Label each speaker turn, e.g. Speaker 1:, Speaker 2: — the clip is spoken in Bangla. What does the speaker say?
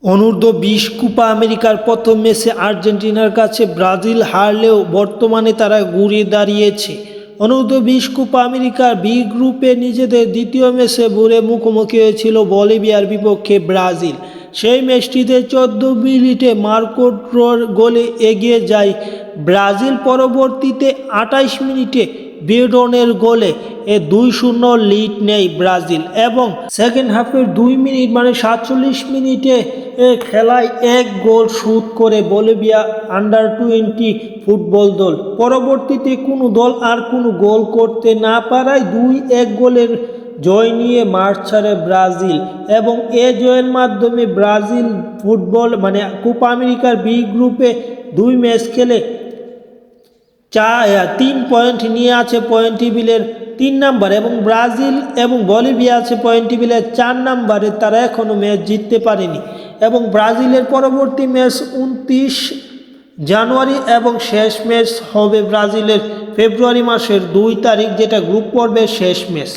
Speaker 1: অনূর্ধ্ব-20 কোপা আমেরিকার প্রথম ম্যাচে আর্জেন্টিনার কাছে ব্রাজিল হারলেও বর্তমানে তারা ঘুরে দাঁড়িয়েছে। অনূর্ধ্ব-20 কোপা আমেরিকার বি গ্রুপে নিজেদের দ্বিতীয় ম্যাচে ভোরে মুখোমুখি হয়েছিল বলিভিয়ার বিপক্ষে ব্রাজিল। সেই ম্যাচটিতে 14 মিনিটে মার্কো রোর গোলে এগিয়ে যায় ব্রাজিল। পরবর্তীতে 28 মিনিটে বেডনের গোলে 2-0 লিড নেয় ব্রাজিল এবং সেকেন্ড হাফের 2 মিনিট মানে 47 মিনিটে খেলায় এক গোল শোধ করে বলিভিয়া আন্ডার-20 ফুটবল দল। পরবর্তীতে কোনো দল আর কোনো গোল করতে না পারায় 2-1 গোলের জয় নিয়ে মাঠ ছাড়ে ব্রাজিল এবং এ জয়ের মাধ্যমে ব্রাজিল ফুটবল মানে কোপা আমেরিকার বি গ্রুপে 2 ম্যাচ খেলে 3 পয়েন্ট নিয়ে আছে পয়েন্ট টেবিলের 3 নম্বরে এবং ব্রাজিল এবং বলিভিয়া আছে পয়েন্ট টেবিলের 4 নম্বরে। তারা এখনও ম্যাচ জিততে পারেনি এবং ব্রাজিলের পরবর্তী ম্যাচ 29 জানুয়ারি এবং শেষ ম্যাচ হবে ব্রাজিলের ফেব্রুয়ারি মাসের 2 তারিখ, যেটা গ্রুপ পর্বের শেষ ম্যাচ।